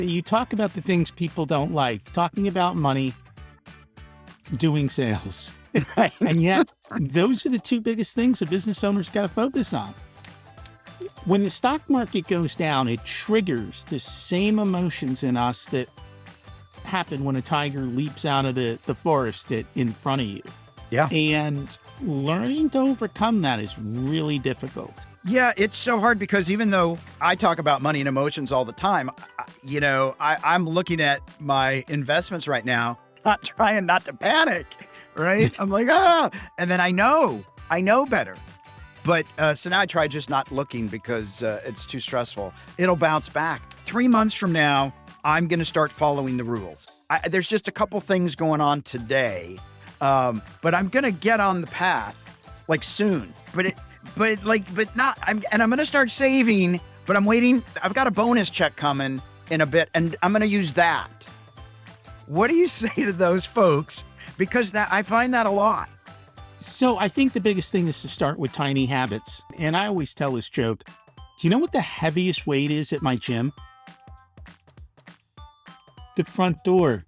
You talk about the things people don't like, talking about money, doing sales. Right. And yet, those are the two biggest things a business owner's got to focus on. When the stock market goes down, it triggers the same emotions in us that happen when a tiger leaps out of the forest in front of you. Yeah. And learning to overcome that is really difficult. Yeah, it's so hard because even though I talk about money and emotions all the time, I'm looking at my investments right now, not trying not to panic, right? I'm like, and then I know better. But so now I try just not looking because it's too stressful. It'll bounce back. 3 months from now, I'm going to start following the rules. There's just a couple things going on today, but I'm going to get on the path like soon. But not. I'm going to start saving. But I'm waiting. I've got a bonus check coming in a bit, and I'm going to use that. What do you say to those folks? Because I find that a lot. So I think the biggest thing is to start with tiny habits. And I always tell this joke. Do you know what the heaviest weight is at my gym? The front door.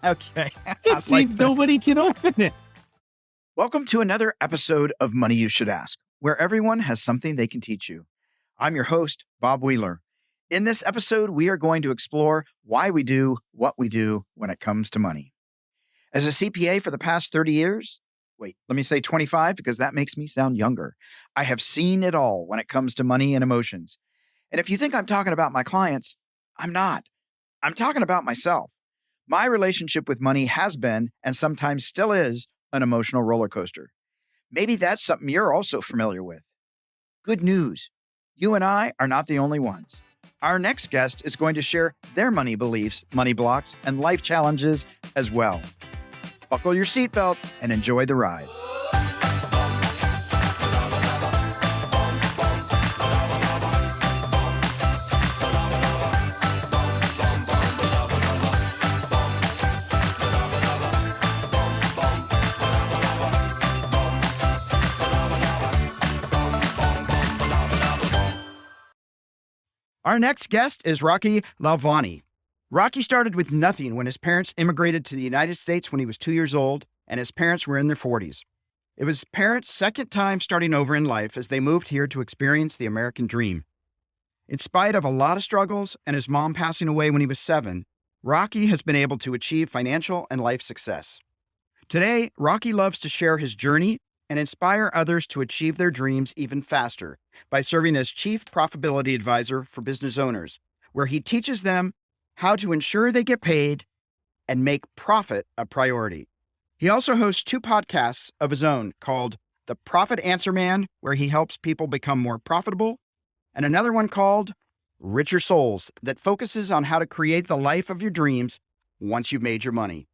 Okay. It's like nobody can open it. Welcome to another episode of Money You Should Ask, where everyone has something they can teach you. I'm your host, Bob Wheeler. In this episode, we are going to explore why we do what we do when it comes to money. As a CPA for the past 30 years, let me say 25 because that makes me sound younger. I have seen it all when it comes to money and emotions. And if you think I'm talking about my clients, I'm not. I'm talking about myself. My relationship with money has been, and sometimes still is, an emotional roller coaster. Maybe that's something you're also familiar with. Good news. You and I are not the only ones. Our next guest is going to share their money beliefs, money blocks, and life challenges as well. Buckle your seatbelt and enjoy the ride. Our next guest is Rocky Lalvani. Rocky started with nothing when his parents immigrated to the United States when he was 2 years old, and his parents were in their 40s. It was his parents' second time starting over in life as they moved here to experience the American dream. In spite of a lot of struggles and his mom passing away when he was 7, Rocky has been able to achieve financial and life success. Today, Rocky loves to share his journey and inspire others to achieve their dreams even faster by serving as Chief Profitability Advisor for business owners, where he teaches them how to ensure they get paid and make profit a priority. He also hosts 2 podcasts of his own called The Profit Answer Man, where he helps people become more profitable, and another one called Richer Souls that focuses on how to create the life of your dreams once you've made your money.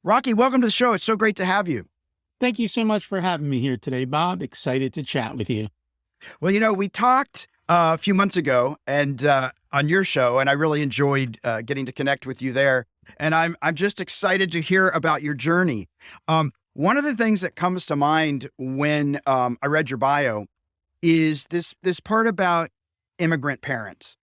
Rocky, welcome to the show. It's so great to have you. Thank you so much for having me here today, Bob. Excited to chat with you. Well, we talked a few months ago and on your show, and I really enjoyed getting to connect with you there. And I'm just excited to hear about your journey. One of the things that comes to mind when I read your bio is this part about immigrant parents.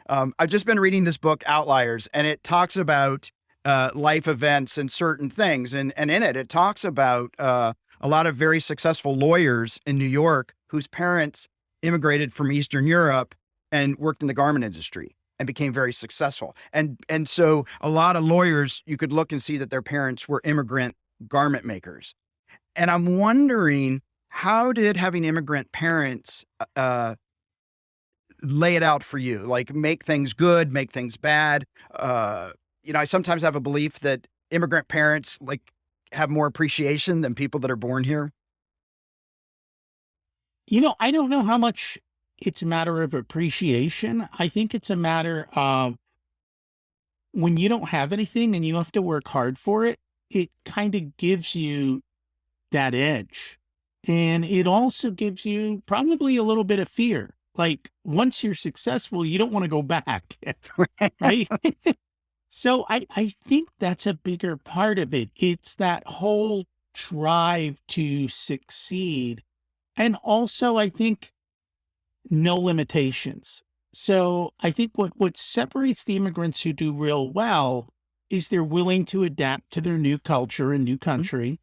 I've just been reading this book, Outliers, and it talks about life events and certain things. And in it talks about a lot of very successful lawyers in New York whose parents immigrated from Eastern Europe and worked in the garment industry and became very successful. And so a lot of lawyers, you could look and see that their parents were immigrant garment makers. And I'm wondering, how did having immigrant parents lay it out for you? Like make things good, make things bad? I sometimes have a belief that immigrant parents have more appreciation than people that are born here. I don't know how much it's a matter of appreciation. I think it's a matter of when you don't have anything and you have to work hard for it, it kind of gives you that edge. And it also gives you probably a little bit of fear. Like once you're successful, you don't want to go back, right? So I think that's a bigger part of it. It's that whole drive to succeed. And also, I think no limitations. So I think what separates the immigrants who do real well is they're willing to adapt to their new culture and new Mhm. country,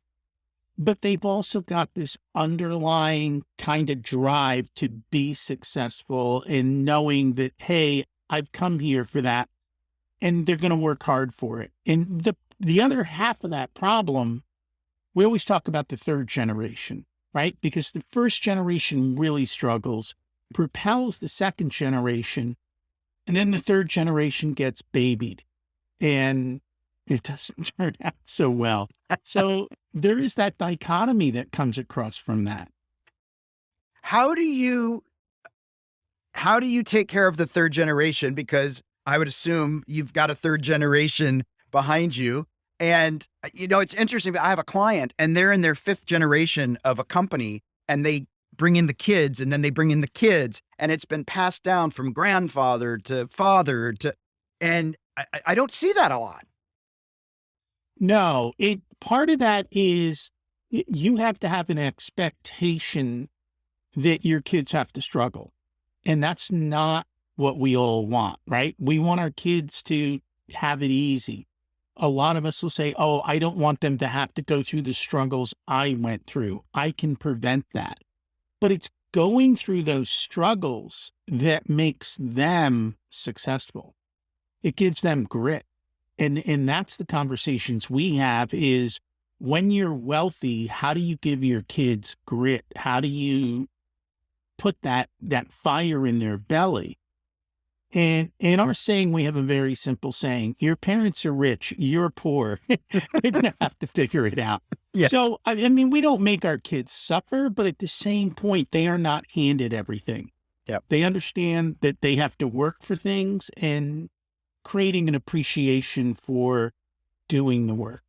but they've also got this underlying kind of drive to be successful in knowing that, hey, I've come here for that, and they're going to work hard for it. And the other half of that problem, we always talk about the third generation, right? Because the first generation really struggles, propels the second generation, and then the third generation gets babied and it doesn't turn out so well. So there is that dichotomy that comes across from that. How do you how do you take care of the third generation? Because I would assume you've got a third generation behind you. And, it's interesting. I have a client and they're in their fifth generation of a company and they bring in the kids and then they bring in the kids and it's been passed down from grandfather to father to, and I don't see that a lot. No, it part of that is you have to have an expectation that your kids have to struggle. And that's not what we all want, right? We want our kids to have it easy. A lot of us will say, oh, I don't want them to have to go through the struggles I went through. I can prevent that. But it's going through those struggles that makes them successful. It gives them grit. And that's the conversations we have is when you're wealthy, how do you give your kids grit? How do you put that fire in their belly? And in our saying, we have a very simple saying: your parents are rich, you're poor. They're gonna have to figure it out. Yeah. So I mean, we don't make our kids suffer, but at the same point, they are not handed everything. Yep. They understand that they have to work for things and creating an appreciation for doing the work.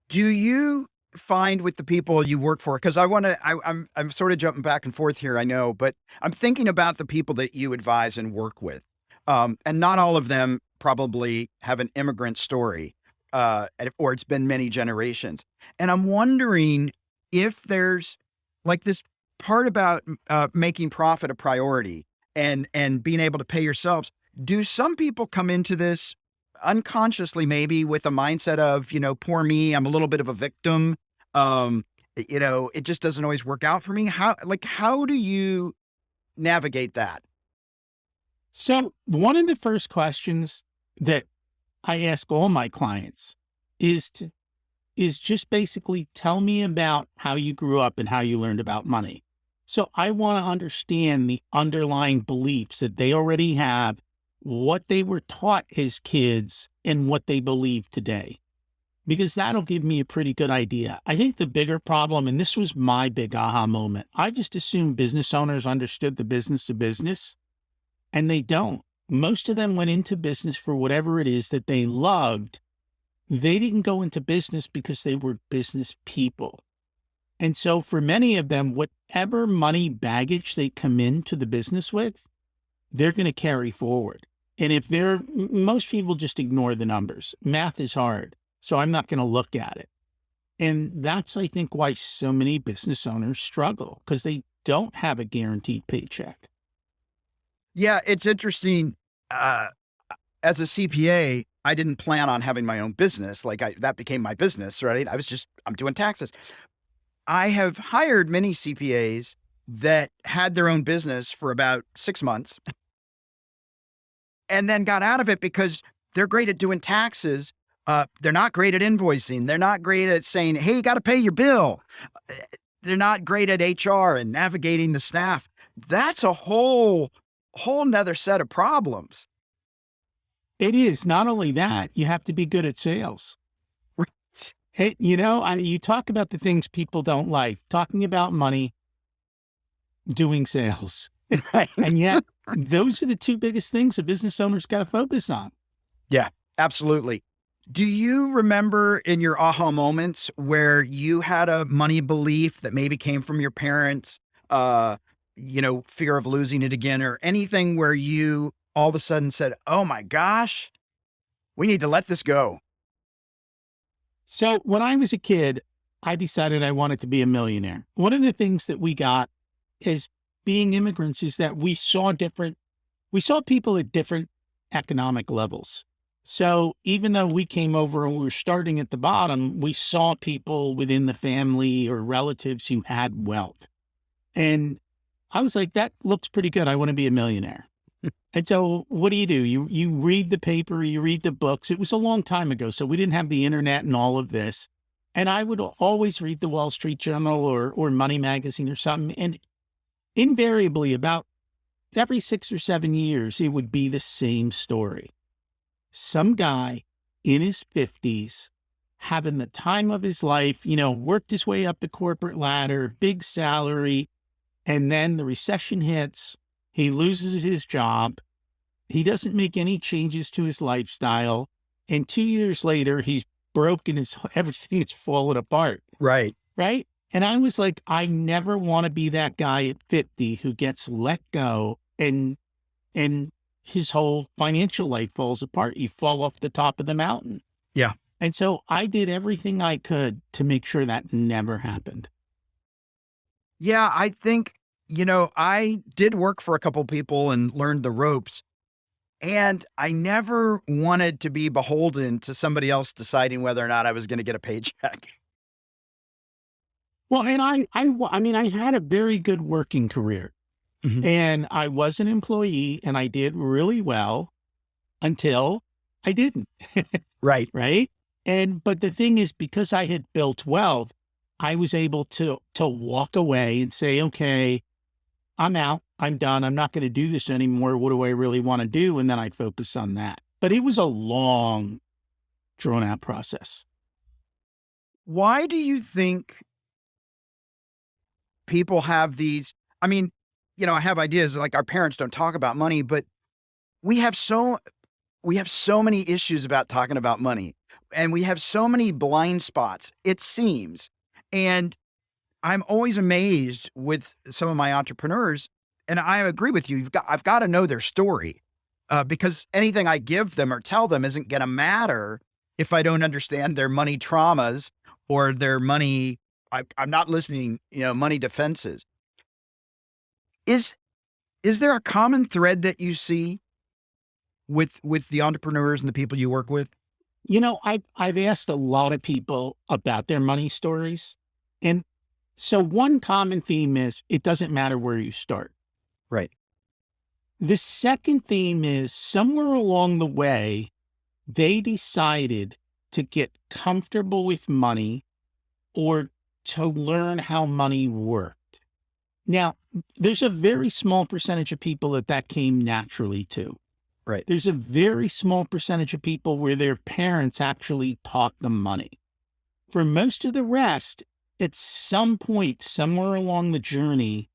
Do you find with the people you work for? Because I'm sort of jumping back and forth here, I know, but I'm thinking about the people that you advise and work with. And not all of them probably have an immigrant story, or it's been many generations. And I'm wondering if there's like this part about making profit a priority and being able to pay yourselves. Do some people come into this unconsciously, maybe with a mindset of, poor me, I'm a little bit of a victim. It just doesn't always work out for me. How do you navigate that? So one of the first questions that I ask all my clients is is just basically tell me about how you grew up and how you learned about money. So I want to understand the underlying beliefs that they already have, what they were taught as kids, and what they believe today, because that'll give me a pretty good idea. I think the bigger problem, and this was my big aha moment, I just assumed business owners understood the business of business, and they don't. Most of them went into business for whatever it is that they loved. They didn't go into business because they were business people. And so for many of them, whatever money baggage they come into the business with, they're going to carry forward. And if most people just ignore the numbers. Math is hard. So I'm not going to look at it. And that's, I think, why so many business owners struggle, because they don't have a guaranteed paycheck. Yeah, it's interesting. As a CPA, I didn't plan on having my own business. That became my business, right? I'm doing taxes. I have hired many CPAs that had their own business for about 6 months and then got out of it because they're great at doing taxes. They're not great at invoicing. They're not great at saying, hey, you got to pay your bill. They're not great at HR and navigating the staff. That's a whole nother set of problems. It is. Not only that, you have to be good at sales. Right. Hey, you talk about the things people don't like, talking about money, doing sales. And yet, those are the two biggest things a business owner's got to focus on. Yeah, absolutely. Do you remember in your aha moments where you had a money belief that maybe came from your parents, fear of losing it again, or anything where you all of a sudden said, oh my gosh, we need to let this go? So when I was a kid, I decided I wanted to be a millionaire. One of the things that we got as being immigrants is that we saw different we saw people at different economic levels. So even though we came over and we were starting at the bottom, we saw people within the family or relatives who had wealth. And I was like, that looks pretty good. I want to be a millionaire. And so what do? You read the paper, you read the books. It was a long time ago, so we didn't have the internet and all of this. And I would always read the Wall Street Journal or Money Magazine or something. And invariably, about every 6 or 7 years, it would be the same story. Some guy in his 50s having the time of his life, worked his way up the corporate ladder, big salary, and then the recession hits. He loses his job. He doesn't make any changes to his lifestyle. And 2 years later, he's broken everything is fallen apart. Right. Right. And I was like, I never want to be that guy at 50 who gets let go and his whole financial life falls apart. You fall off the top of the mountain. Yeah. And so I did everything I could to make sure that never happened. Yeah, I think, I did work for a couple people and learned the ropes. And I never wanted to be beholden to somebody else deciding whether or not I was going to get a paycheck. Well, and I mean, I had a very good working career. Mhm. And I was an employee and I did really well until I didn't. Right. Right. But the thing is, because I had built wealth, I was able to walk away and say, okay, I'm out. I'm done. I'm not going to do this anymore. What do I really want to do? And then I focus on that. But it was a long, drawn out process. Why do you think people have these? I mean, I have ideas like our parents don't talk about money, but we have so many issues about talking about money, and we have so many blind spots, it seems. And I'm always amazed with some of my entrepreneurs, and I agree with you. I've got to know their story, because anything I give them or tell them isn't going to matter if I don't understand their money traumas or their money. I'm not listening, money defenses. Is there a common thread that you see with the entrepreneurs and the people you work with? I've asked a lot of people about their money stories. And so one common theme is it doesn't matter where you start. Right. The second theme is somewhere along the way, they decided to get comfortable with money or to learn how money worked. Now, there's a very small percentage of people that came naturally to. Right. There's a very small percentage of people where their parents actually taught them money. For most of the rest, at some point, somewhere along the journey,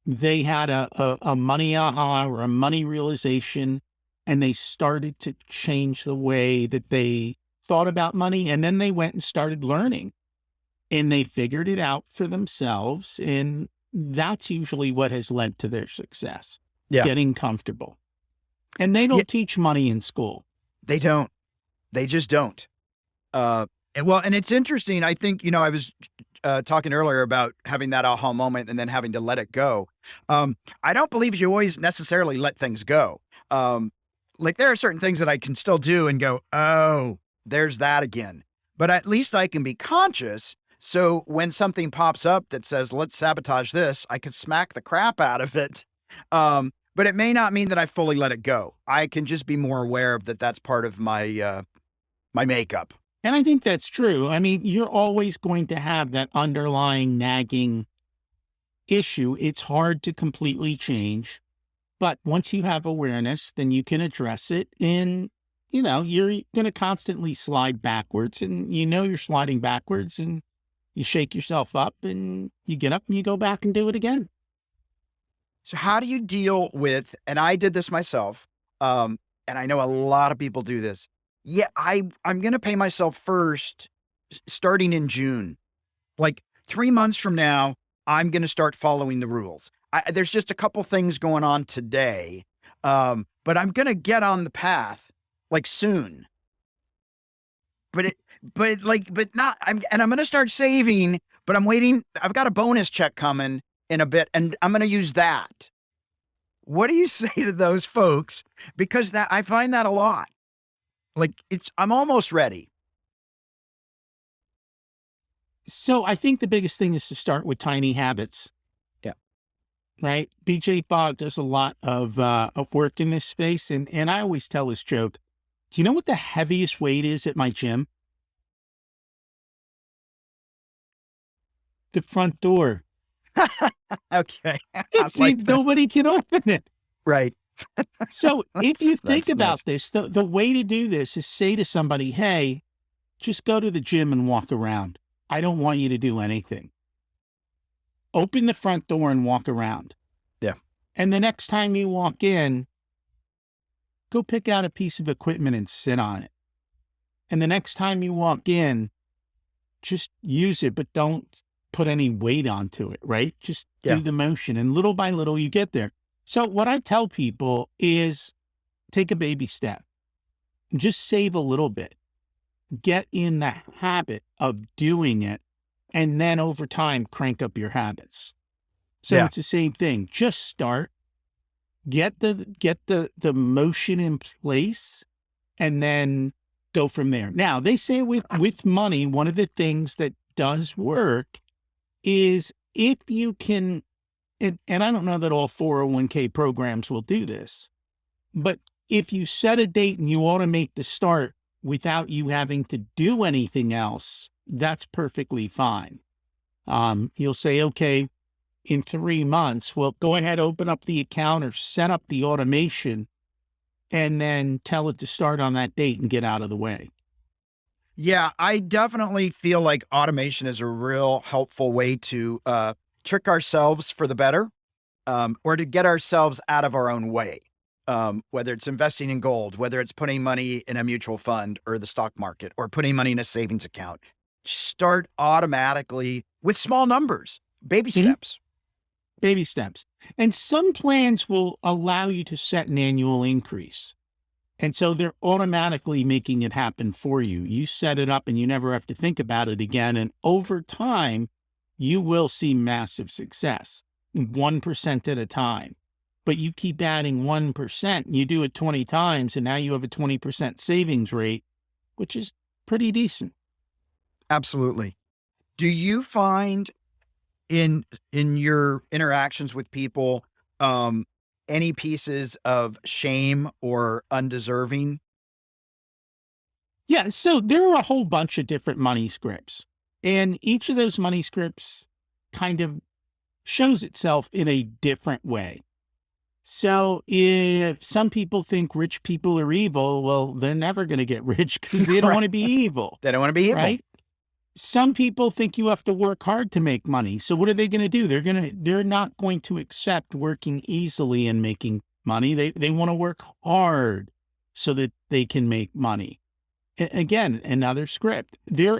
they had a money aha or a money realization, and they started to change the way that they thought about money. And then they went and started learning, and they figured it out for themselves. And that's usually what has led to their success, getting comfortable. And they don't teach money in school. They don't. They just don't. And it's interesting. I think, I was talking earlier about having that aha moment and then having to let it go. I don't believe you always necessarily let things go. Like there are certain things that I can still do and go, oh, there's that again. But at least I can be conscious. So when something pops up that says, let's sabotage this, I can smack the crap out of it. But it may not mean that I fully let it go. I can just be more aware of that. That's part of my my makeup. And I think that's true. I mean, you're always going to have that underlying nagging issue. It's hard to completely change. But once you have awareness, then you can address it. And, you're going to constantly slide backwards. And you're sliding backwards, and you shake yourself up and you get up and you go back and do it again. So how do you deal with, and I did this myself, and I know a lot of people do this. Yeah, I'm going to pay myself first starting in June. Like 3 months from now, I'm going to start following the rules. There's just a couple things going on today, but I'm going to get on the path like soon. I'm going to start saving, but I'm waiting. I've got a bonus check coming in a bit, and I'm going to use that. What do you say to those folks? Because I find that a lot. Like I'm almost ready. So I think the biggest thing is to start with tiny habits, Yeah. right? BJ Fogg does a lot of work in this space. And I always tell this joke. Do you know what the heaviest weight is at my gym? The front door. Okay. I It's like that. nobody can open it. Right. So if you think That's nice. about this, the way to do this is say to somebody, hey, just go to the gym and walk around. I don't want you to do anything. Open the front door and walk around. Yeah. And the next time you walk in, go pick out a piece of equipment and sit on it. And the next time you walk in, just use it, but don't put any weight onto it, right? Just Yeah. do the motion. And little by little, you get there. So what I tell people is take a baby step. Just save a little bit. Get in the habit of doing it. And then over time, crank up your habits. So Yeah. it's the same thing. Just start, get the motion in place, and then go from there. Now, they say with money, one of the things that does work is if you can, and I don't know that all 401k programs will do this, but if you set a date and you automate the start without you having to do anything else, that's perfectly fine. You'll say, okay, in 3 months, well, go ahead, open up the account or set up the automation and then tell it to start on that date and get out of the way. Yeah, I definitely feel like automation is a real helpful way to trick ourselves for the better, or to get ourselves out of our own way. Whether it's investing in gold, whether it's putting money in a mutual fund or the stock market, or putting money in a savings account, start automatically with small numbers, baby Mhm. steps. Baby steps. And some plans will allow you to set an annual increase. And so they're automatically making it happen for you. You set it up and you never have to think about it again. And over time, you will see massive success, 1% at a time. But you keep adding 1%, you do it 20 times, and now you have a 20% savings rate, which is pretty decent. Absolutely. Do you find in your interactions with people, um, any pieces of shame or undeserving? Yeah, so there are a whole bunch of different money scripts. And each of those money scripts kind of shows itself in a different way. So if some people think rich people are evil, well, they're never going to get rich because they don't Right. want to be evil, They don't want to be evil. right? Some people think you have to work hard to make money. So what are they going to do? They're not going to accept working easily and making money. They want to work hard so that they can make money. Again, another script. There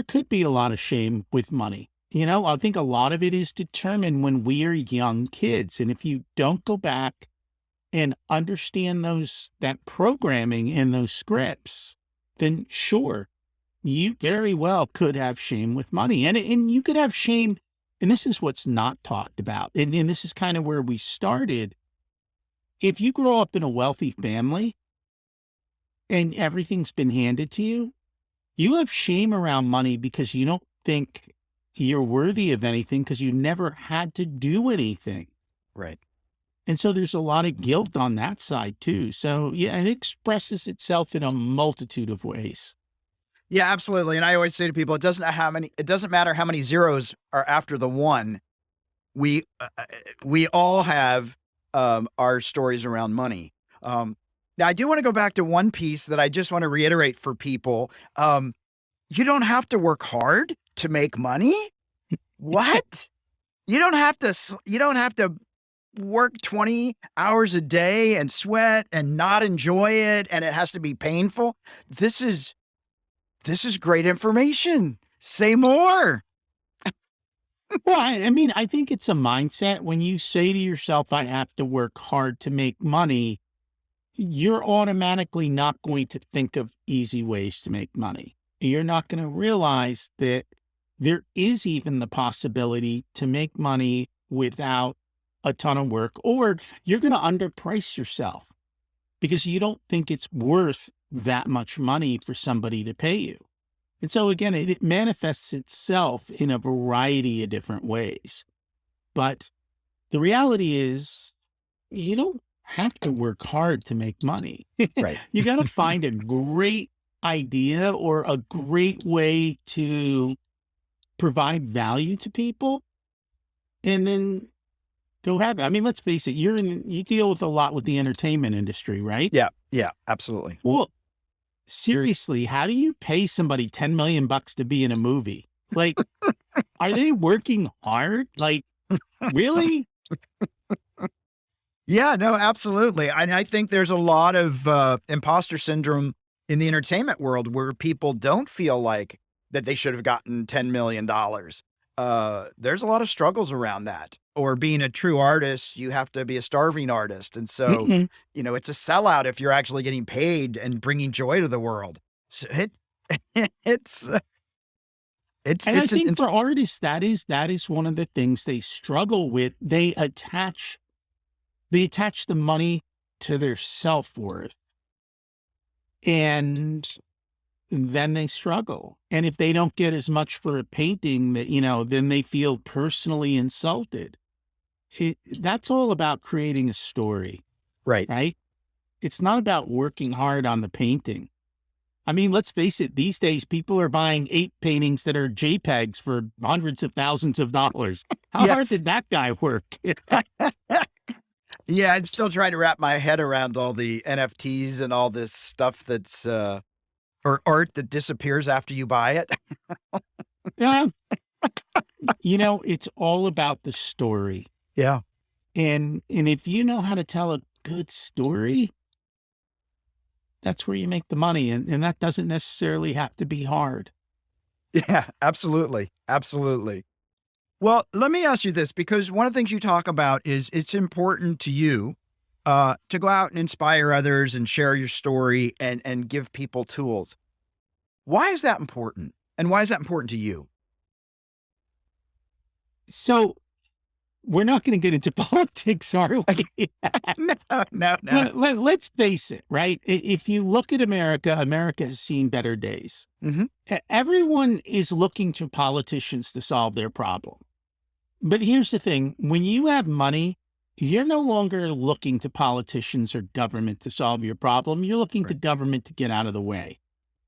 could be a lot of shame with money. You know, I think a lot of it is determined when we are young kids. And if you don't go back and understand that programming in those scripts, then sure, you very well could have shame with money. And you could have shame, and this is what's not talked about. And this is kind of where we started. If you grow up in a wealthy family and everything's been handed to you, you have shame around money because you don't think you're worthy of anything because you never had to do anything. Right. And so there's a lot of guilt on that side too. So yeah, it expresses itself in a multitude of ways. Yeah, absolutely. And I always say to people, it doesn't matter how many zeros are after the one. We all have our stories around money. Now, I do want to go back to one piece that I just want to reiterate for people. You don't have to work hard to make money. What? You don't have to work 20 hours a day and sweat and not enjoy it, and it has to be painful. This is great information. Say more. Well, I mean, I think it's a mindset. When you say to yourself, I have to work hard to make money, you're automatically not going to think of easy ways to make money. You're not going to realize that there is even the possibility to make money without a ton of work, or you're going to underprice yourself because you don't think it's worth that much money for somebody to pay you. And so again, it manifests itself in a variety of different ways. But the reality is, you don't have to work hard to make money. Right. You got to find a great idea or a great way to provide value to people and then go have it. I mean, let's face it, you deal with a lot with the entertainment industry, right? Yeah. Yeah. Absolutely. Well, seriously, how do you pay somebody 10 million bucks to be in a movie? Like, are they working hard? Like, really? Yeah, no, absolutely. And I think there's a lot of imposter syndrome in the entertainment world where people don't feel like that they should have gotten $10 million. There's a lot of struggles around that. Or being a true artist, you have to be a starving artist. And so, Mm-mm. it's a sellout if you're actually getting paid and bringing joy to the world. So it's, And I it's think an, for artists, that is one of the things they struggle with. They attach the money to their self-worth, and then they struggle. And if they don't get as much for a painting that, then they feel personally insulted. That's all about creating a story, right. right? It's not about working hard on the painting. I mean, let's face it, these days people are buying 8 paintings that are JPEGs for hundreds of thousands of dollars. How hard Yes. did that guy work? Yeah, I'm still trying to wrap my head around all the NFTs and all this stuff that's or art that disappears after you buy it. Yeah. It's all about the story. Yeah. And if you know how to tell a good story, that's where you make the money. And that doesn't necessarily have to be hard. Yeah, absolutely. Absolutely. Well, let me ask you this, because one of the things you talk about is it's important to you to go out and inspire others and share your story and give people tools. Why is that important? And why is that important to you? So we're not going to get into politics, are we? No, no, no. Let's face it, right? If you look at America, America has seen better days. Hmm. Everyone is looking to politicians to solve their problem. But here's the thing, when you have money, you're no longer looking to politicians or government to solve your problem. You're looking to Right. government to get out of the way.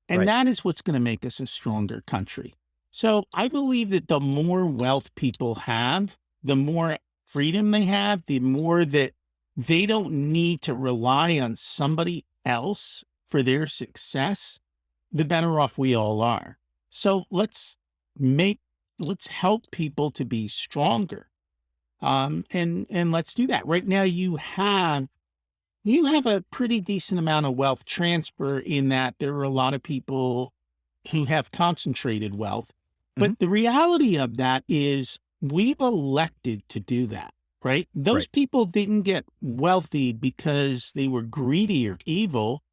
And Right. that is what's going to make us a stronger country. So I believe that the more wealth people have, the more freedom they have, the more that they don't need to rely on somebody else for their success, the better off we all are. So let's help people to be stronger. And let's do that. Right now you have a pretty decent amount of wealth transfer in that there are a lot of people who have concentrated wealth. Hmm. But the reality of that is we've elected to do that, right? Those Right. people didn't get wealthy because they were greedy or evil.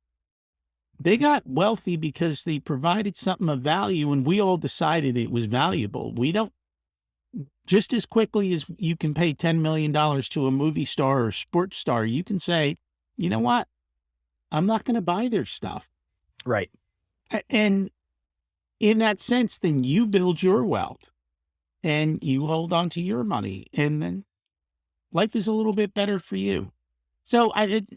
They got wealthy because they provided something of value and we all decided it was valuable. We don't, just as quickly as you can pay $10 million to a movie star or sports star, you can say, you know what? I'm not going to buy their stuff. Right. And in that sense, then you build your wealth and you hold on to your money, and then life is a little bit better for you. So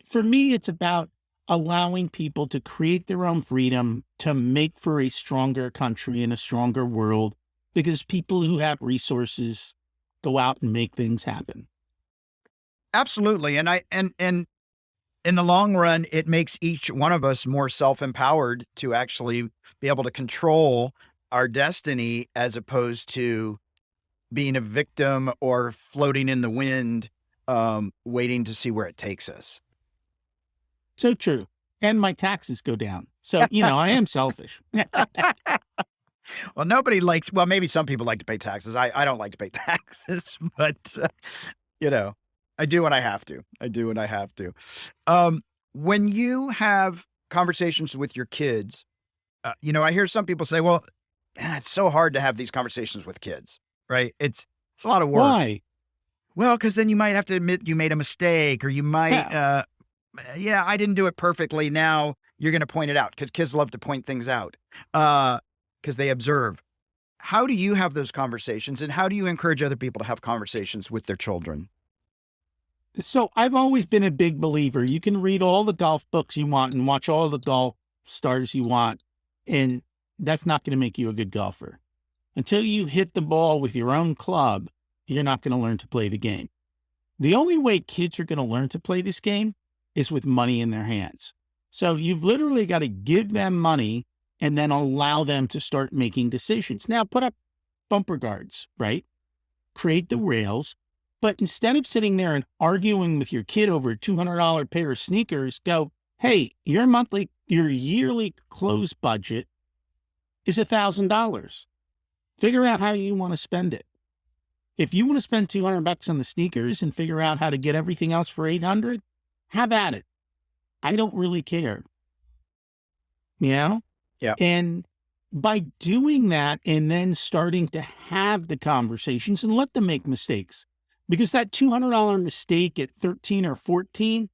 for me, it's about allowing people to create their own freedom to make for a stronger country and a stronger world, because people who have resources go out and make things happen. Absolutely. And in the long run, it makes each one of us more self-empowered to actually be able to control our destiny as opposed to being a victim or floating in the wind, waiting to see where it takes us. So true. And my taxes go down. So, I am selfish. Well, nobody likes, well, maybe some people like to pay taxes. I don't like to pay taxes, but, you know, I do when I have to. I do when I have to. When you have conversations with your kids, I hear some people say, well, it's so hard to have these conversations with kids, right? It's a lot of work. Why? Well, because then you might have to admit you made a mistake, or you might, Yeah. yeah, I didn't do it perfectly. Now you're going to point it out because kids love to point things out because they observe. How do you have those conversations, and how do you encourage other people to have conversations with their children? So I've always been a big believer. You can read all the golf books you want and watch all the golf stars you want, and that's not going to make you a good golfer. Until you hit the ball with your own club, you're not going to learn to play the game. The only way kids are going to learn to play this game is with money in their hands. So you've literally got to give them money and then allow them to start making decisions. Now, put up bumper guards, right? Create the rails. But instead of sitting there and arguing with your kid over a $200 pair of sneakers, go, hey, your yearly clothes budget is $1,000. Figure out how you want to spend it. If you want to spend $200 on the sneakers and figure out how to get everything else for 800, have at it. I don't really care. You know? Yeah. And by doing that and then starting to have the conversations and let them make mistakes, because that $200 mistake at 13 or 14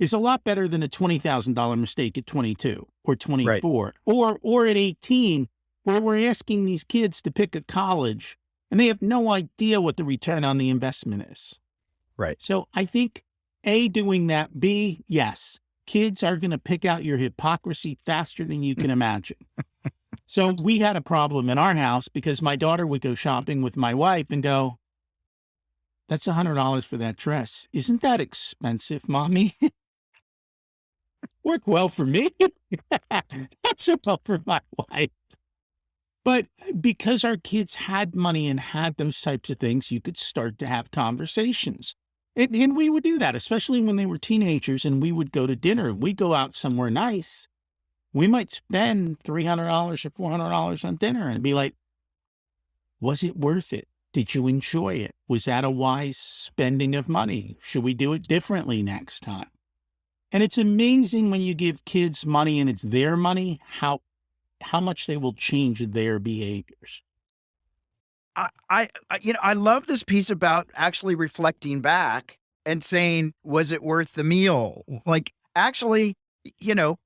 is a lot better than a $20,000 mistake at 22 or Right. 24 or at 18, where we're asking these kids to pick a college and they have no idea what the return on the investment is. Right. So I think A, doing that, B, yes, kids are going to pick out your hypocrisy faster than you can imagine. So we had a problem in our house because my daughter would go shopping with my wife and go, that's $100 for that dress. Isn't that expensive, Mommy? Worked well for me. Not so well for my wife. But because our kids had money and had those types of things, you could start to have conversations. And we would do that, especially when they were teenagers and we would go to dinner. We'd go out somewhere nice. We might spend $300 or $400 on dinner and be like, was it worth it? Did you enjoy it? Was that a wise spending of money? Should we do it differently next time? And it's amazing when you give kids money and it's their money, how much they will change their behaviors. I love this piece about actually reflecting back and saying, was it worth the meal? Like, actually, you know,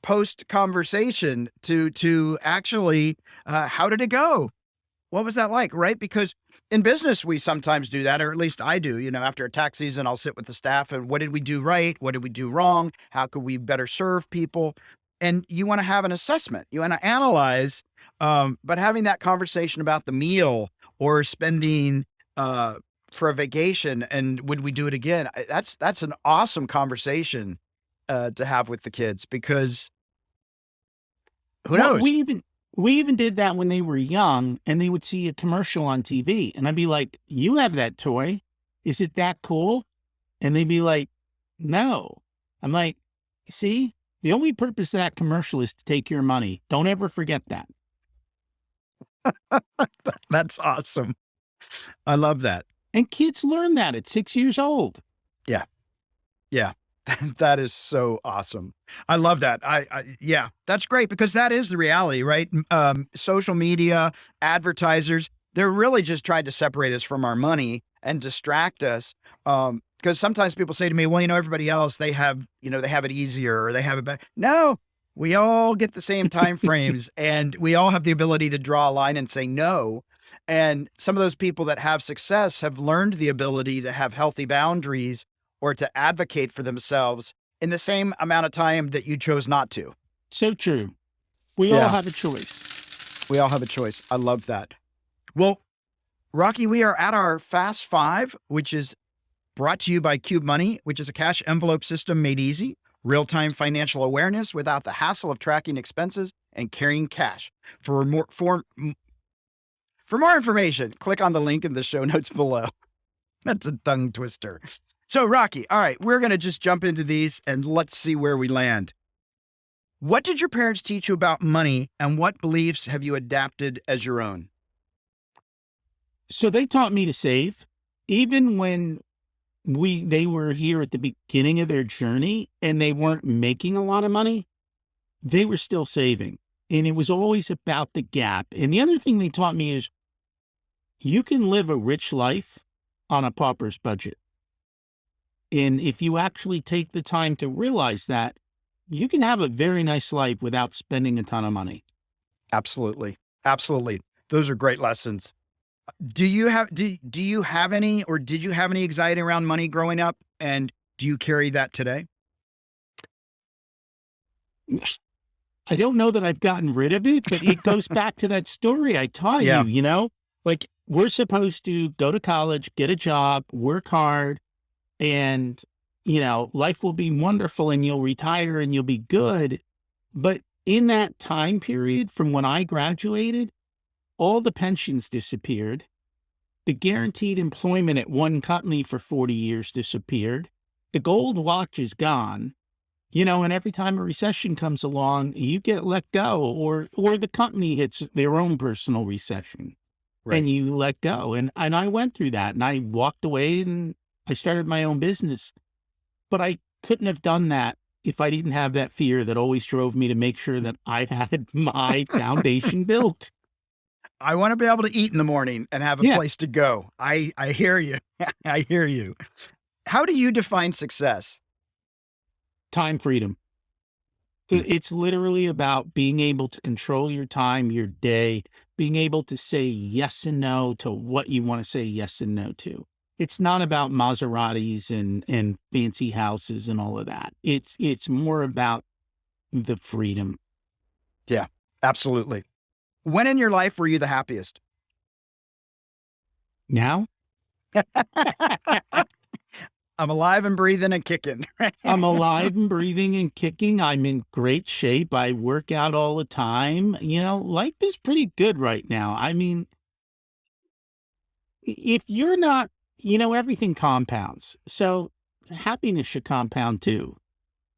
post conversation to actually, how did it go? What was that like? Right? Because in business, we sometimes do that, or at least I do. After a tax season, I'll sit with the staff and what did we do right? What did we do wrong? How could we better serve people? And you want to have an assessment. You want to analyze, but having that conversation about the meal or spending for a vacation and would we do it again? That's an awesome conversation to have with the kids because who Well, knows? we even did that when they were young and they would see a commercial on TV and I'd be like, you have that toy. Is it that cool? And they'd be like, no. I'm like, see, the only purpose of that commercial is to take your money. Don't ever forget that. That's awesome. I love that. And kids learn that at 6 years old. Yeah. Yeah. That is so awesome. I love that. Yeah, that's great because that is the reality, right? Social media, advertisers, they're really just trying to separate us from our money and distract us. Because sometimes people say to me, well, everybody else, they have it easier or they have it better. No, we all get the same time frames and we all have the ability to draw a line and say no. And some of those people that have success have learned the ability to have healthy boundaries or to advocate for themselves in the same amount of time that you chose not to. So true. We all Yeah. have a choice. We all have a choice. I love that. Well, Rocky, we are at our Fast Five, which is brought to you by Cube Money, which is a cash envelope system made easy, real-time financial awareness without the hassle of tracking expenses and carrying cash. For more information, click on the link in the show notes below. That's a tongue twister. So, Rocky, all right, we're going to just jump into these and let's see where we land. What did your parents teach you about money and what beliefs have you adapted as your own? So they taught me to save, even when they were here at the beginning of their journey and they weren't making a lot of money, they were still saving. And it was always about the gap. And the other thing they taught me is you can live a rich life on a pauper's budget. And if you actually take the time to realize that, you can have a very nice life without spending a ton of money. Absolutely. Absolutely. Those are great lessons. Do you have any, or did you have any anxiety around money growing up? And do you carry that today? I don't know that I've gotten rid of it, but it goes back to that story I taught Yeah. you, like we're supposed to go to college, get a job, work hard, and, life will be wonderful and you'll retire and you'll be good. But in that time period from when I graduated, all the pensions disappeared. The guaranteed employment at one company for 40 years disappeared. The gold watch is gone. And every time a recession comes along, you get let go, or the company hits their own personal recession Right. and you let go. And I went through that and I walked away and I started my own business. But I couldn't have done that if I didn't have that fear that always drove me to make sure that I had my foundation built. I want to be able to eat in the morning and have a Yeah, place to go. I hear you. I hear you. How do you define success? time freedom. Hmm. It's literally about being able to control your time, your day, being able to say yes and no to what you want to say yes and no to. It's not about Maseratis and fancy houses and all of that. It's more about the freedom. Yeah, absolutely. When in your life were you the happiest? Now I'm alive and breathing and kicking. I'm alive and breathing and kicking. I'm in great shape. I work out all the time. Life is pretty good right now. I mean, if you're not, everything compounds. So happiness should compound too.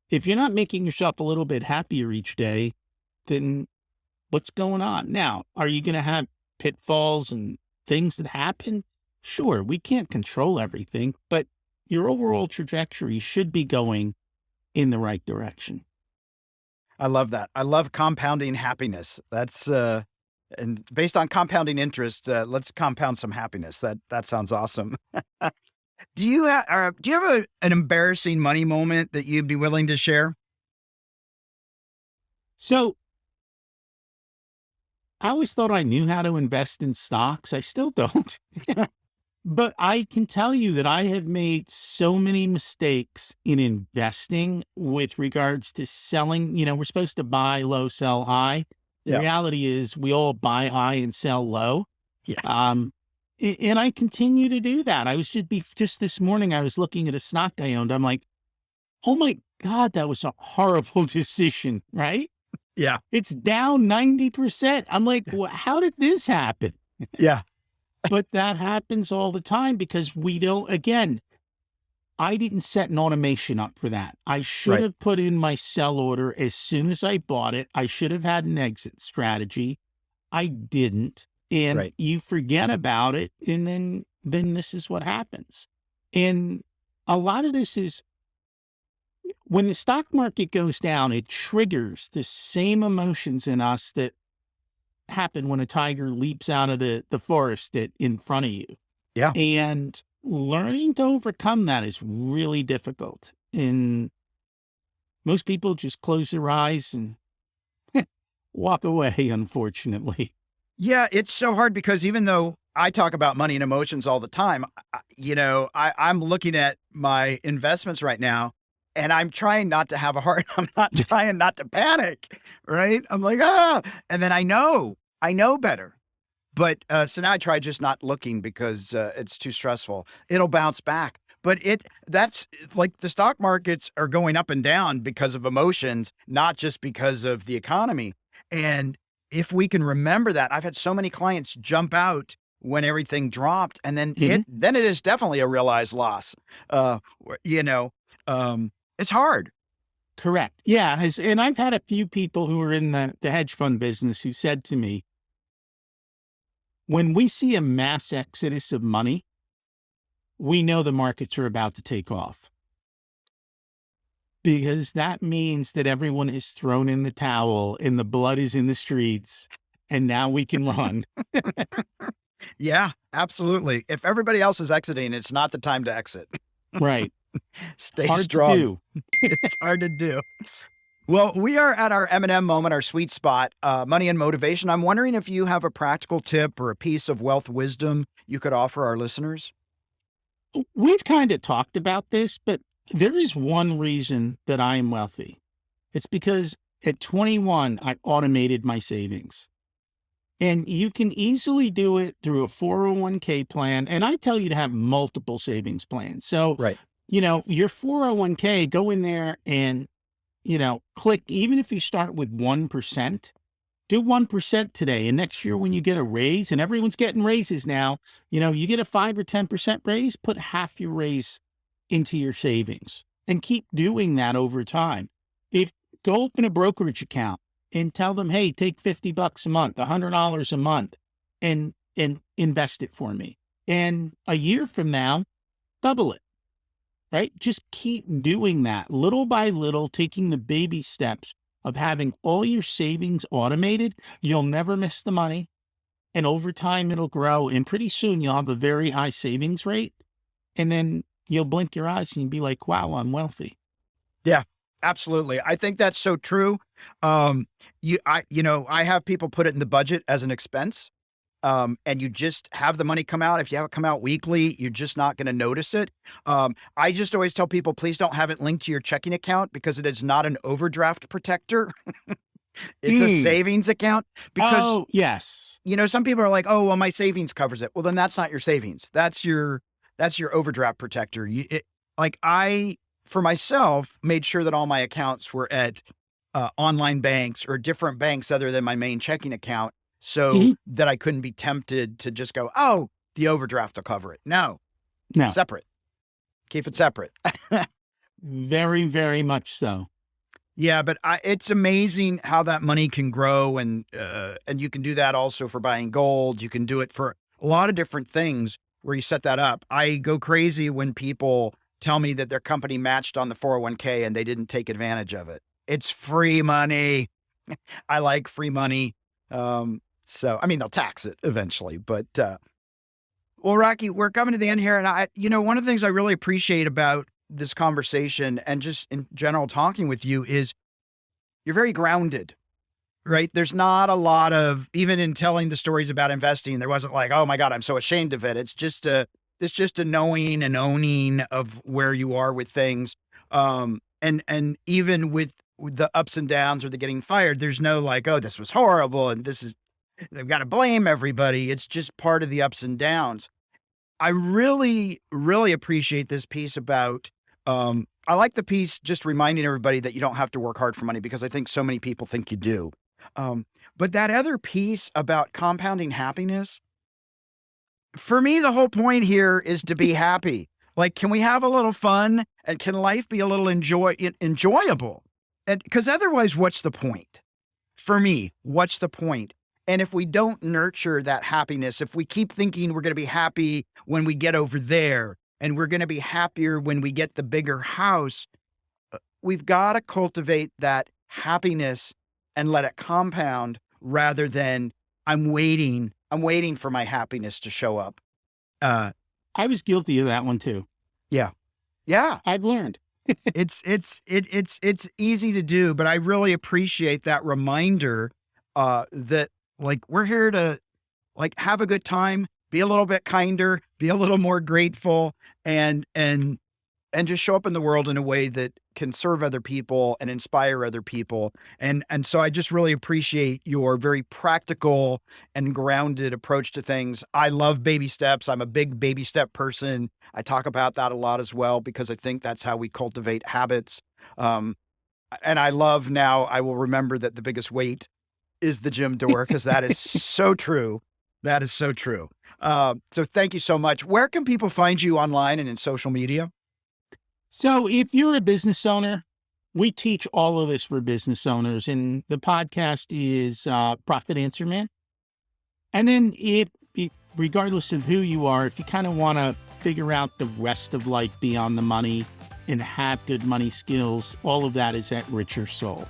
If you're not making yourself a little bit happier each day, then what's going on? Now, are you going to have pitfalls and things that happen? Sure, we can't control everything, but your overall trajectory should be going in the right direction. I love that. I love compounding happiness. That's and based on compounding interest, let's compound some happiness. That sounds awesome. Do you have an embarrassing money moment that you'd be willing to share? So I always thought I knew how to invest in stocks. I still don't. But I can tell you that I have made so many mistakes in investing with regards to selling. We're supposed to buy low, sell high. The Yeah. reality is we all buy high and sell low. Yeah. And I continue to do that. I was just this morning, I was looking at a stock I owned. I'm like, oh my God, that was a horrible decision, right? Yeah. It's down 90%. I'm like, well, how did this happen? Yeah. But that happens all the time because we don't, again, I didn't set an automation up for that. I should Right. have put in my sell order as soon as I bought it. I should have had an exit strategy. I didn't. And Right. you forget about it. And then this is what happens. And a lot of this is when the stock market goes down, it triggers the same emotions in us that happen when a tiger leaps out of the forest in front of you. Yeah. And learning to overcome that is really difficult. And most people just close their eyes and walk away, unfortunately. Yeah, it's so hard because even though I talk about money and emotions all the time, I'm looking at my investments right now and I'm trying not to have a heart. I'm not trying not to panic, right? I'm like, and then I know better. But so now I try just not looking because it's too stressful. It'll bounce back. But that's like the stock markets are going up and down because of emotions, not just because of the economy. And if we can remember that, I've had so many clients jump out when everything dropped, and then Mhm. it is definitely a realized loss. It's hard. Correct. Yeah. And I've had a few people who are in the hedge fund business who said to me, when we see a mass exodus of money, we know the markets are about to take off because that means that everyone has thrown in the towel and the blood is in the streets and now we can run. Yeah, absolutely. If everybody else is exiting, it's not the time to exit. Right. Stay Hard to strong. do. It's hard to do. Well, we are at our M&M moment, our sweet spot, money and motivation. I'm wondering if you have a practical tip or a piece of wealth wisdom you could offer our listeners. We've kind of talked about this, but there is one reason that I am wealthy. It's because at 21, I automated my savings. And you can easily do it through a 401k plan. And I tell you to have multiple savings plans. So, Right. your 401k, go in there and, click, even if you start with 1%, do 1% today. And next year, when you get a raise, and everyone's getting raises now, you get a 5 or 10% raise, put half your raise into your savings and keep doing that over time. If Go open a brokerage account and tell them, hey, take $50 a month, $100 a month, and invest it for me. And a year from now, double it, right? Just keep doing that little by little, taking the baby steps of having all your savings automated. You'll never miss the money. And over time, it'll grow. And pretty soon, you'll have a very high savings rate. And then you'll blink your eyes and you'll be like, wow, I'm wealthy. Yeah, absolutely. I think that's so true. I have people put it in the budget as an expense. And you just have the money come out. If you have it come out weekly, you're just not going to notice it. I just always tell people, please don't have it linked to your checking account because it is not an overdraft protector. It's a Mm. savings account because, Oh, yes. some people are like, oh, well, my savings covers it. Well, then that's not your savings. That's your overdraft protector. For myself, made sure that all my accounts were at online banks or different banks other than my main checking account so Mhm. that I couldn't be tempted to just go, oh, the overdraft will cover it. No, No, separate. Keep it separate. very, very much so. Yeah, but it's amazing how that money can grow, and you can do that also for buying gold. You can do it for a lot of different things where you set that up. I go crazy when people tell me that their company matched on the 401k and they didn't take advantage of it. It's free money. I like free money. So I mean, they'll tax it eventually, but well, Rocky, we're coming to the end here, and one of the things I really appreciate about this conversation and just in general talking with you is you're very grounded, right? There's not a lot of, even in telling the stories about investing, there wasn't like, oh my God, I'm so ashamed of it. It's just a knowing and owning of where you are with things. And even with the ups and downs or the getting fired, there's no like, oh, this was horrible and they've got to blame everybody. It's just part of the ups and downs. I really, really appreciate this piece about, I like the piece just reminding everybody that you don't have to work hard for money because I think so many people think you do. But that other piece about compounding happiness, for me, the whole point here is to be happy. Like, can we have a little fun and can life be a little enjoyable? And because otherwise, what's the point? For me, what's the point? And if we don't nurture that happiness, if we keep thinking we're going to be happy when we get over there and we're going to be happier when we get the bigger house, we've got to cultivate that happiness and let it compound rather than I'm waiting for my happiness to show up. I was guilty of that one too. Yeah. Yeah. I've learned. It's easy to do, but I really appreciate that reminder that like we're here to like have a good time, be a little bit kinder, be a little more grateful, and just show up in the world in a way that can serve other people and inspire other people. And so I just really appreciate your very practical and grounded approach to things. I love baby steps. I'm a big baby step person. I talk about that a lot as well because I think that's how we cultivate habits. And I love now I will remember that the biggest weight is the gym door because that is so true. That is so true. So thank you so much. Where can people find you online and in social media? So if you're a business owner, we teach all of this for business owners, and the podcast is Profit Answer Man. And then regardless of who you are, if you kind of want to figure out the rest of life beyond the money and have good money skills, all of that is at Richer Soul.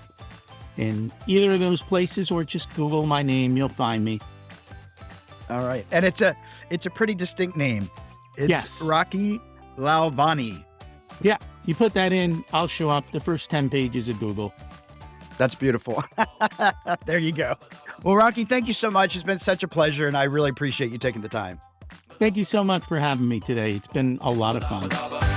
In either of those places, or just Google my name, you'll find me. All right. And it's a pretty distinct name. It's Yes. Rocky Lalvani. Yeah, you put that in, I'll show up the first 10 pages of Google. That's beautiful. There you go. Well, Rocky, thank you so much. It's been such a pleasure, and I really appreciate you taking the time. Thank you so much for having me today. It's been a lot of fun.